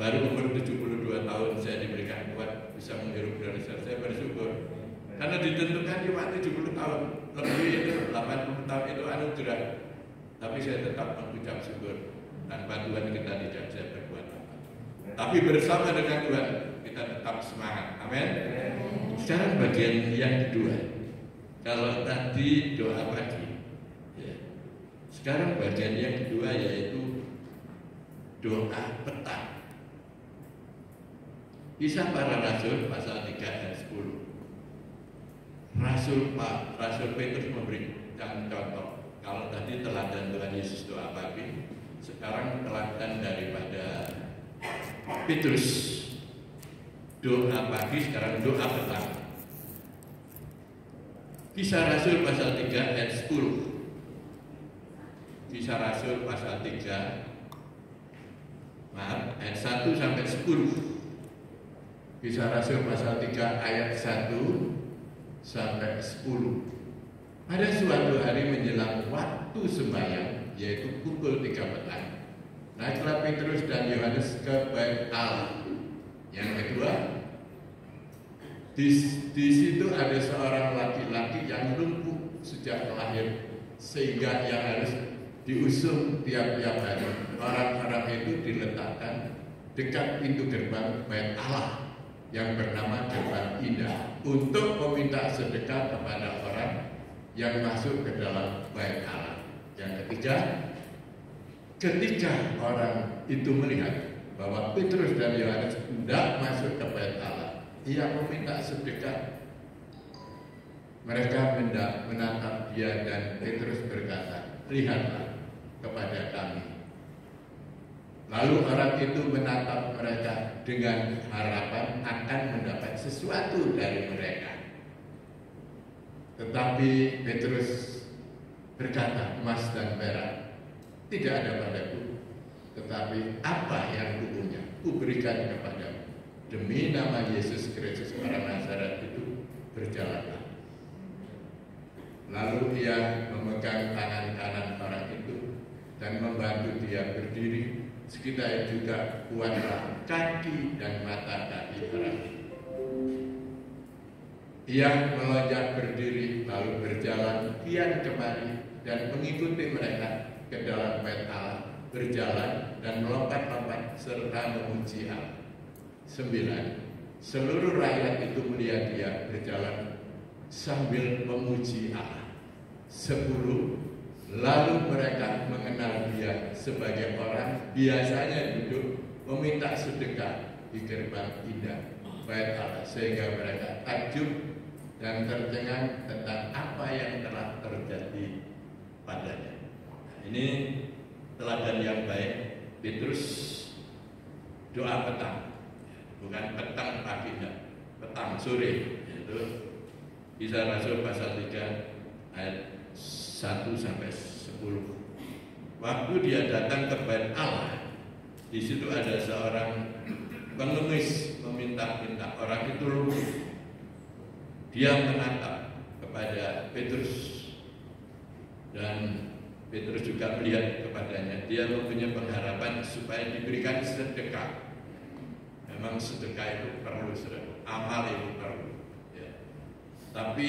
baru umur 72 tahun saya diberikan kuat bisa menghirup dari saya bersyukur. Karena ditentukan cuma 70 tahun, lebih itu 80 tahun itu anugerah. Tapi saya tetap mengucap syukur. Tanpa Tuhan kita tidak bisa berbuat apa. Tapi bersama dengan Tuhan kita tetap semangat. Amin. Sekarang bagian yang kedua. Kalau tadi doa pagi, ya. Sekarang bagian yang kedua yaitu doa petang. Kisah para Rasul pasal 3 ayat 10. Rasul Petrus memberikan contoh. Kalau tadi teladan Tuhan Yesus doa pagi, sekarang teladan daripada Petrus doa pagi, sekarang doa petang. Kisah Rasul pasal 3 ayat 10. Kisah Rasul pasal 3 ayat 1 sampai 10. Kisah Rasul pasal 3 ayat 1 sampai 10. Pada suatu hari menjelang waktu sembahyang, yaitu pukul 3 petang, naiklah Petrus dan Yohanes ke bait Allah. Yang kedua, di situ ada seorang laki-laki yang lumpuh sejak lahir, sehingga yang harus diusung tiap-tiap hari. Orang-orang itu diletakkan dekat pintu gerbang bait Allah yang bernama Gerbang Indah untuk meminta sedekah kepada orang yang masuk ke dalam bait Allah. Yang ketiga, ketika orang itu melihat bahwa Petrus dan Yohanes hendak masuk ke bait Allah, ia meminta sedekah. Mereka hendak menatap dia dan Petrus berkata, "Lihatlah kepada kami." Lalu orang itu menatap mereka dengan harapan akan mendapat sesuatu dari mereka. Tetapi Petrus berkata, "Emas dan perak tidak ada padaku, tetapi apa yang kupunya kuberikan kepadamu. Demi nama Yesus Kristus orang Nazaret itu, berjalanlah." Lalu ia memegang tangan kanan orang itu dan membantu dia berdiri. Sekitar juga kuatlah kaki dan mata kaki orang itu. Ia melonjak berdiri lalu berjalan kian kemari dan mengikuti mereka ke dalam bait Allah, berjalan dan melompat-lompat serta memuji Allah. 9. Seluruh rakyat itu melihat dia berjalan sambil memuji Allah. 10. Lalu mereka mengenal dia sebagai orang biasanya duduk meminta sedekah di gerbang indah bait Allah, sehingga mereka takjub dan tercengang tentang apa yang telah terjadi padanya. Ini teladan yang baik. Petrus doa petang, bukan petang pagi, petang sore. Itu Kisah Rasul pasal 3 ayat 1 sampai 10. Waktu dia datang ke bait Allah, di situ ada seorang pengemis meminta-minta. Orang itu lumpuh. Dia menatap kepada Petrus dan Petrus juga melihat kepadanya. Dia mempunyai pengharapan supaya diberikan sedekah. Memang sedekah itu perlu, amal itu perlu. Tapi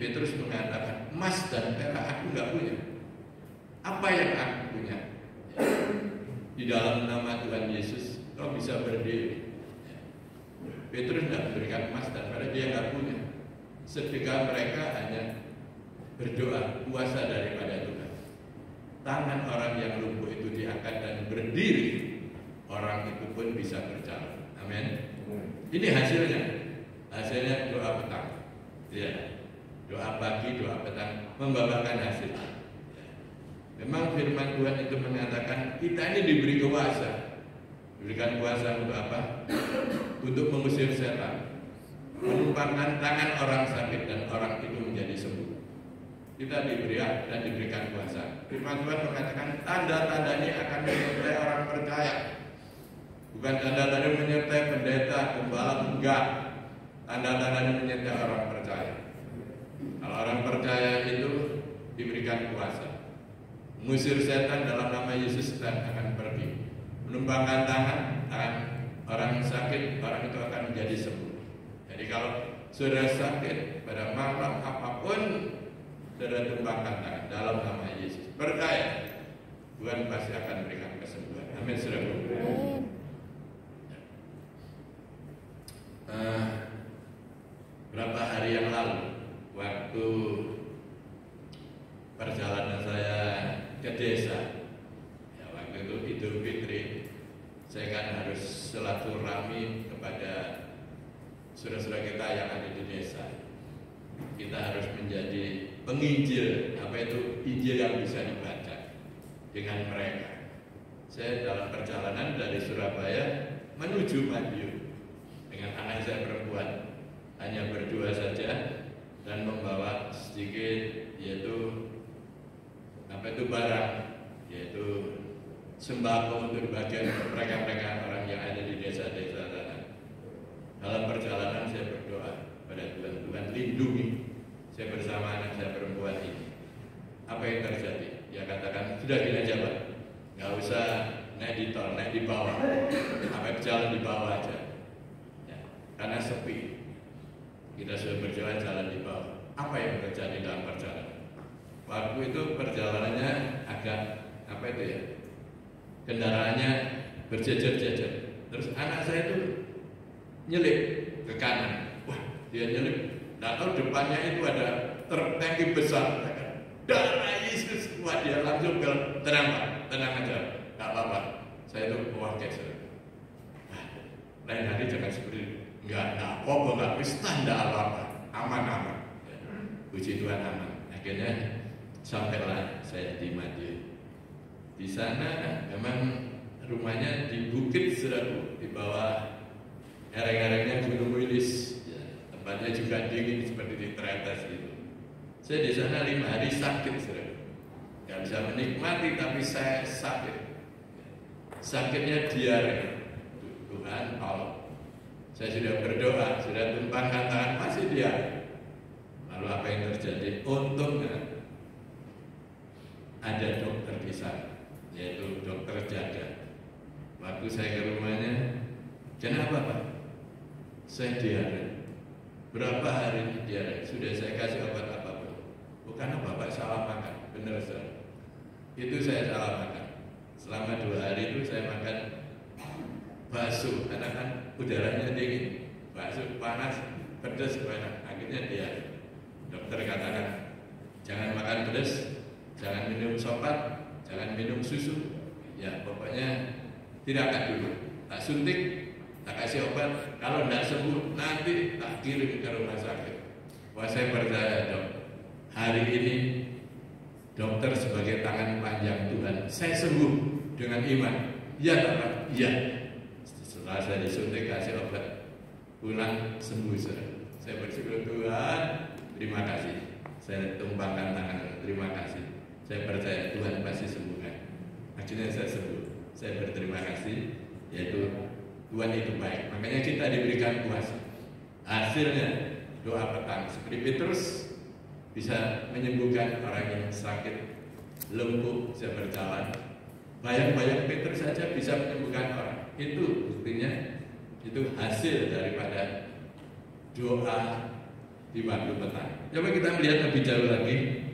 Petrus mengatakan, "Emas dan perak aku nggak punya. Apa yang aku punya? Di dalam nama Tuhan Yesus, kau bisa berdiri." Petrus tidak memberikan emas dan perak, dia nggak punya. Sedekah mereka hanya berdoa, kuasa daripada Tuhan. Tangan orang yang lumpuh itu diangkat dan berdiri. Orang itu pun bisa berjalan. Amin. Ini hasilnya. Hasilnya doa petang. Ya, doa pagi, doa petang membawakan hasil. Memang firman Tuhan itu mengatakan kita ini diberi kuasa. Diberikan kuasa untuk apa? Untuk mengusir setan, menumpangkan tangan orang sakit dan orang itu menjadi sembuh. kita diberi hak dan diberikan kuasa. Firman Tuhan mengatakan tanda-tanda ini akan menyertai orang percaya. Bukan tanda-tanda menyertai pendeta, gembala, enggak. Tanda-tanda ini menyertai orang percaya. Kalau orang percaya itu diberikan kuasa. Mengusir setan dalam nama Yesus, setan akan pergi. Menumpangkan tangan, orang sakit, orang itu akan menjadi sembuh. Jadi kalau saudara sakit pada malam apapun, saudara tumpangkan tangan dalam nama Yesus. Percaya, Tuhan pasti akan berikan kesembuhan. Amin, saudara. Berapa hari yang lalu, waktu perjalanan saya ke desa, ya, waktu itu Idul Fitri, saya kan harus silaturahmi kepada saudara-saudara kita yang ada di desa. Kita harus menjadi penginjil, apa itu Injil yang bisa dibaca dengan mereka. Saya dalam perjalanan dari Surabaya menuju Madiun dengan anak saya perempuan, hanya berdua saja, dan membawa sedikit yaitu apa itu barang, yaitu sembako untuk bagian mereka-mereka orang yang ada di desa-desa sana. Dalam perjalanan saya berdoa pada Tuhan, Tuhan lindungi saya bersama anak saya perempuan ini. Apa yang terjadi? Ya katakan, sudah gini aja Pak, nggak usah naik di tol, naik di bawah, apa jalan di bawah aja, ya, karena sepi. Kita sudah berjalan jalan di bawah. Apa yang terjadi dalam perjalanan? Waktu itu perjalanannya agak apa itu ya? Kendaraannya berjejer-jejer. Terus anak saya itu nyelip ke kanan. Wah, dia nyelip. Nah, tahu depannya itu ada truk tangki besar. Darah Yesus. Wah, dia langsung bilang, tenang Pak, tenang aja, nggak apa-apa. Saya itu mewakil. Lain hari jangan seperti itu. Enggak apa-apa, enggak bisa, enggak apa-apa, aman-aman. Ya, puji Tuhan aman. Akhirnya sampailah saya di Madiun. Di sana memang rumahnya di bukit Serabu, di bawah lereng-lerengnya Gunung Wilis. Ya, tempatnya juga dingin seperti di Tretes itu. Saya di sana 5 hari sakit Serabu. Gak bisa menikmati tapi saya sakit. Sakitnya diare. Tuhan Allah. Saya sudah berdoa, sudah tumpangkan tangan, masih dia. Lalu apa yang terjadi? Untungnya ada dokter di sana, yaitu dokter jaga. Waktu saya ke rumahnya, kenapa Pak? Saya diare. Berapa hari diare? Sudah saya kasih obat apapun. Bukan Bapak salah makan, benar saudara. Itu saya salah makan. Selama 2 hari itu saya makan bakso, karena kan udaranya dingin, bakso panas, pedas banyak. Akhirnya dia, dokter katakan, jangan makan pedas, jangan minum sopat, jangan minum susu. Ya pokoknya tidak akan dulu. Tak suntik, tak kasih obat. Kalau tidak sembuh, nanti tak kirim ke rumah sakit. Wah, saya percaya dok, hari ini dokter sebagai tangan panjang Tuhan, saya sembuh dengan iman. Ya Pak, ya. Setelah saya disuntik kasih obat, pulang sembuh saya bersyukur Tuhan, terima kasih. Saya tumpangkan tangan, terima kasih. Saya percaya Tuhan pasti sembuhkan. Akhirnya saya sembuh. Saya berterima kasih, yaitu Tuhan itu baik. Makanya kita diberikan kuasa. Hasilnya doa petang seperti Petrus bisa menyembuhkan orang yang sakit, lumpuh bisa berjalan. Bayang-bayang Petrus saja bisa menyembuhkan orang. Itu buktinya, itu hasil daripada doa di waktu petang. Coba kita melihat lebih jauh lagi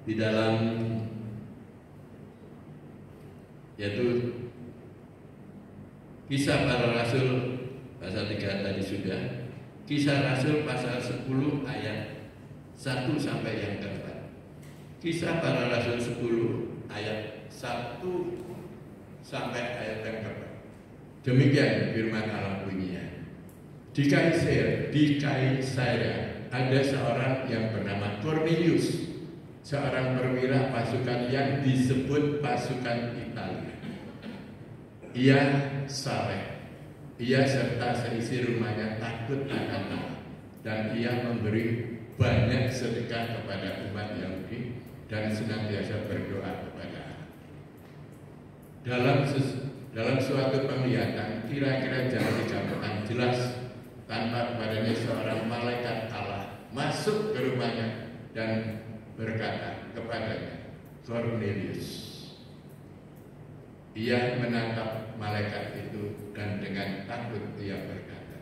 di dalam, yaitu Kisah Para Rasul pasal 3 tadi sudah. Kisah Rasul pasal 10 ayat 1 sampai yang ke-4. Kisah Para Rasul 10 ayat 1 sampai ayat yang ke-4. Demikian firman Allah bunyinya. Di Kaisarea ada seorang yang bernama Cornelius, seorang perwira pasukan yang disebut pasukan Italia. Ia saleh, ia serta seisi rumahnya takut akan Allah, dan ia memberi banyak sedekah kepada umat Yahudi dan senantiasa berdoa kepada Allah. Dalam suatu penglihatan kira-kira jam 3 jelas tanpa kepadanya seorang malaikat Allah masuk ke rumahnya dan berkata kepadanya, Cornelius. Ia menatap malaikat itu dan dengan takut ia berkata,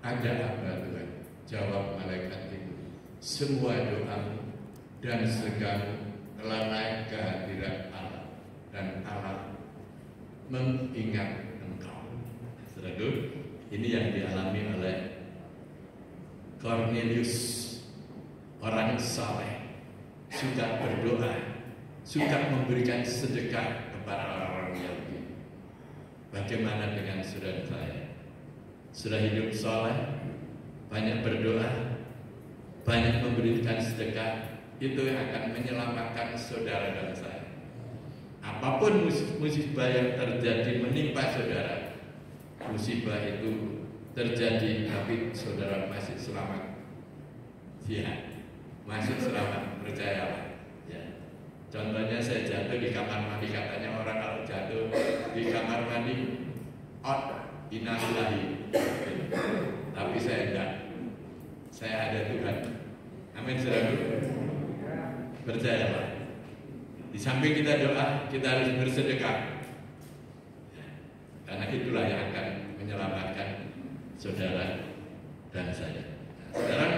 ada apa Tuhan? Jawab malaikat itu, semua doamu dan segamu telah naik ke hadirat Allah dan Allah mengingat engkau. Saudara, ini yang dialami oleh Cornelius, orang saleh, suka berdoa, suka memberikan sedekah kepada orang-orang Yahudi. Bagaimana dengan saudara saya? Sudah hidup saleh, banyak berdoa, banyak memberikan sedekah, itu yang akan menyelamatkan saudara dan saya. Apapun musibah yang terjadi menimpa saudara, musibah itu terjadi tapi saudara masih selamat. Ya, masih selamat, percayalah. Ya. Contohnya saya jatuh di kamar mandi, katanya orang kalau jatuh di kamar mandi innalillahi. Tapi saya enggak. Saya ada Tuhan. Amin, saudara. Percayalah. Di samping kita doa, kita harus bersedekah. Karena itulah yang akan menyelamatkan saudara dan saya. Nah, sekarang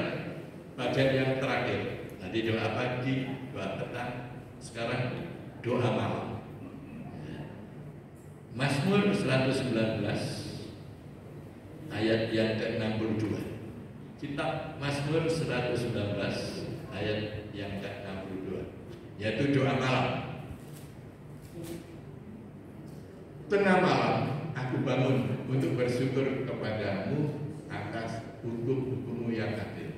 bagian yang terakhir. Tadi doa pagi, doa petang, sekarang doa malam. Mazmur 119 ayat yang ke-62. Kitab Mazmur 119 ayat yang ke-62, yaitu doa malam. Tengah malam aku bangun untuk bersyukur kepadamu atas hukum-hukummu yang adil.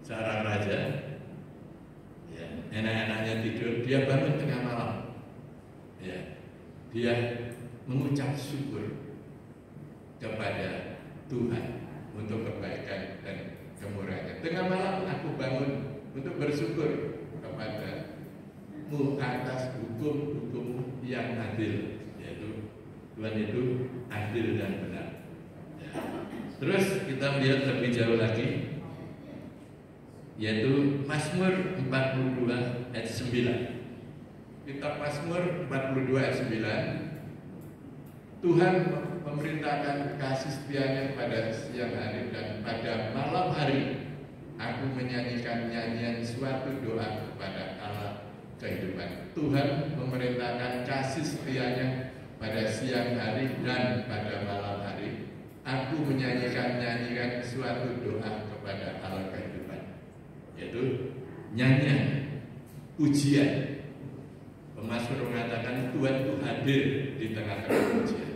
Seorang raja, ya, enak-enaknya tidur, dia bangun tengah malam. Ya, dia mengucap syukur kepada Tuhan untuk kebaikan dan kemurahannya. Tengah malam aku bangun untuk bersyukur kepadamu atas hukum-hukum yang adil, yaitu Tuhan itu adil dan benar. Ya. Terus kita lihat lebih jauh lagi, yaitu Mazmur 42 ayat 9. Kitab Mazmur 42 ayat 9. Tuhan memerintahkan kasih setianya pada siang hari dan pada malam hari aku menyanyikan nyanyian suatu doa kepada Allah kehidupan. Tuhan memerintahkan kasih setianya pada siang hari dan pada malam hari aku menyanyikan suatu doa kepada Allah kehidupan, yaitu nyanyian pujian. Pemazmur mengatakan Tuhan itu hadir di tengah-tengah pujian.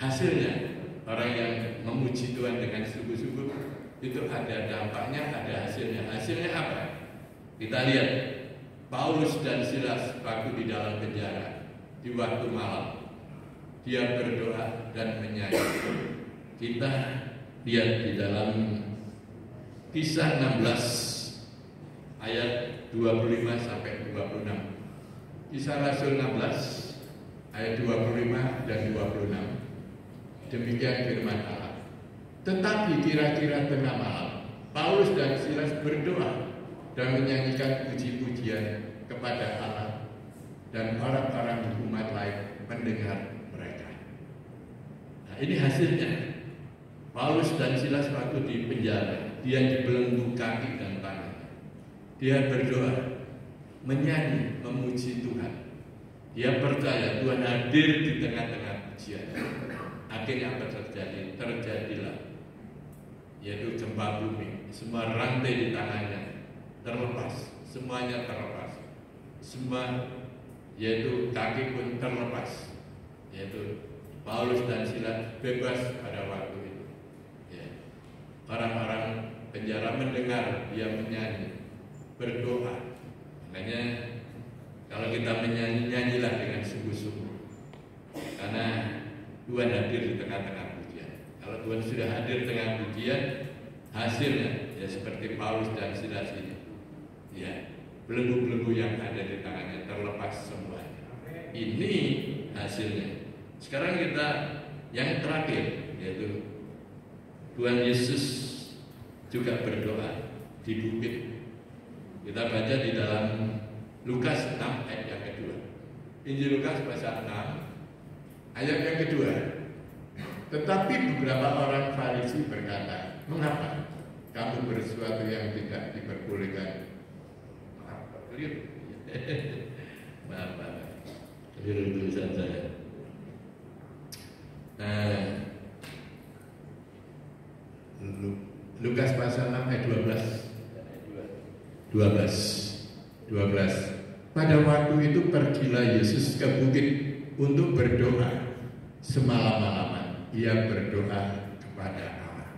Hasilnya orang yang memuji Tuhan dengan sungguh-sungguh itu ada dampaknya, ada hasilnya. Hasilnya apa? Kita lihat Paulus dan Silas waktu di dalam penjara di waktu malam, dia berdoa dan menyanyi. Kita lihat di dalam Kisah 16 ayat 25 sampai 26. Kisah Rasul 16 ayat 25 dan 26. Demikian firman Allah. Tetapi kira-kira tengah malam, Paulus dan Silas berdoa dan menyanyikan puji-pujian kepada Allah, dan orang-orang umat lain mendengar mereka. Nah, ini hasilnya. Paulus dan Silas waktu di penjara, dia dibelenggu kaki dan tangan. Dia berdoa, menyanyi, memuji Tuhan. Dia percaya Tuhan hadir di tengah-tengah pujian. Akhirnya apa terjadi? Terjadilah, yaitu gempa bumi. Semua rantai di tangannya terlepas, semuanya terlepas. Semua, yaitu kaki pun terlepas. Yaitu Paulus dan Silas bebas pada waktu itu. Ya. Orang-orang penjara mendengar dia menyanyi, berdoa. Makanya kalau kita menyanyi, nyanyilah dengan sungguh-sungguh. Karena Tuhan hadir di tengah-tengah pujian. Kalau Tuhan sudah hadir di tengah pujian, hasilnya ya seperti Paulus dan Silas ini, ya belenggu-belenggu yang ada di tangannya terlepas semuanya. Ini hasilnya. Sekarang kita yang terakhir, yaitu Tuhan Yesus juga berdoa di bukit. Kita baca di dalam Lukas 6 ayat yang kedua. Injil Lukas pasal 6 ayat yang kedua. Tetapi beberapa orang Farisi berkata, "Mengapa kamu bersesuatu yang tidak diperbolehkan?" Keliru. Maaf. Keliru tulisan saya. Lukas pasal 6 ayat 12. Pada waktu itu pergilah Yesus ke bukit untuk berdoa. Semalam-malaman ia berdoa kepada Allah.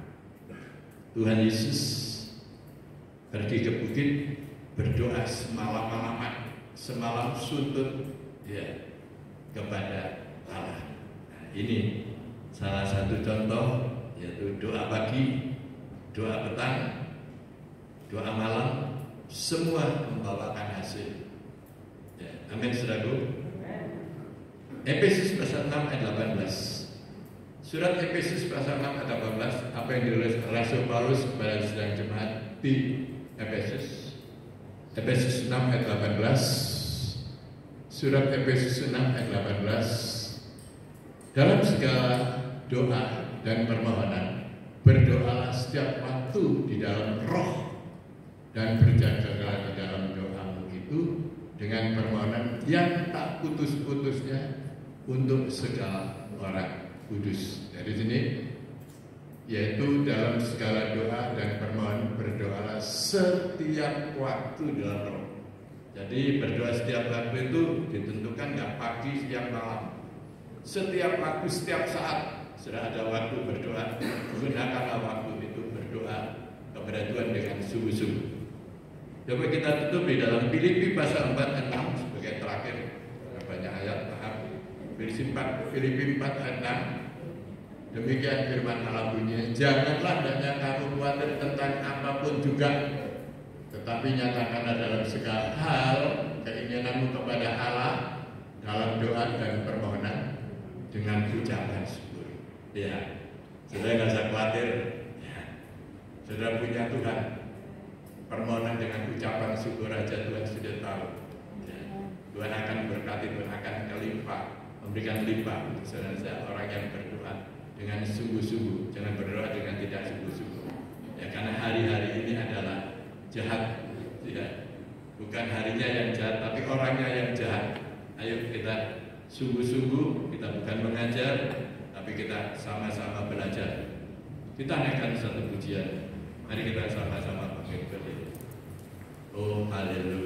Tuhan Yesus pergi ke bukit berdoa semalam-malaman, semalam suntuk ya kepada Allah. Nah, ini salah satu contoh, yaitu doa pagi, doa petang, doa malam, semua membawakan hasil. Ya, amin, saudaraku. Efesus pasal 6 ayat 18. Surat Efesus pasal 6 ayat 18, apa yang ditulis Rasul Paulus kepada sedang jemaat di Efesus. Efesus 6 ayat 18. Surat Efesus 6 ayat 18. Dalam segala doa dan permohonan, berdoalah setiap waktu di dalam roh, dan berjagalah di dalam doamu itu dengan permohonan yang tak putus-putusnya untuk segala orang kudus. Dari sini, yaitu dalam segala doa dan permohonan berdoalah setiap waktu dalam roh. Jadi berdoa setiap waktu itu ditentukan nggak pagi, siang, malam. Setiap waktu, setiap saat sudah ada waktu berdoa. Gunakanlah waktu itu berdoa kepada Tuhan dengan sungguh-sungguh. Coba kita tutup di dalam Filipi pasal 4 ayat 6 sebagai terakhir. Banyak ayat, maaf. Filipi 4 ayat 6. Demikian firman Allah bunyinya, janganlah hendaknya kamu khawatir tentang apapun juga, tetapi nyatakanlah dalam segala hal keinginanmu kepada Allah dalam doa dan permohonan dengan ucapan syukur. Ya, saudara nggak usah khawatir. Ya, saudara punya Tuhan. Permohonan dengan ucapan syukur aja Tuhan sudah tahu. Ya, Tuhan akan berkati, Tuhan akan kelimpah, memberikan limpah untuk saudara orang yang berdoa dengan sungguh-sungguh. Jangan berdoa dengan tidak sungguh-sungguh. Ya, karena hari-hari ini adalah jahat. Ya, bukan harinya yang jahat, tapi orangnya yang jahat. Ayo kita sungguh-sungguh, kita bukan mengajar, tapi kita sama-sama belajar. Kita naikkan satu pujian. Mari kita sama-sama panggil berdiri. Oh haleluya.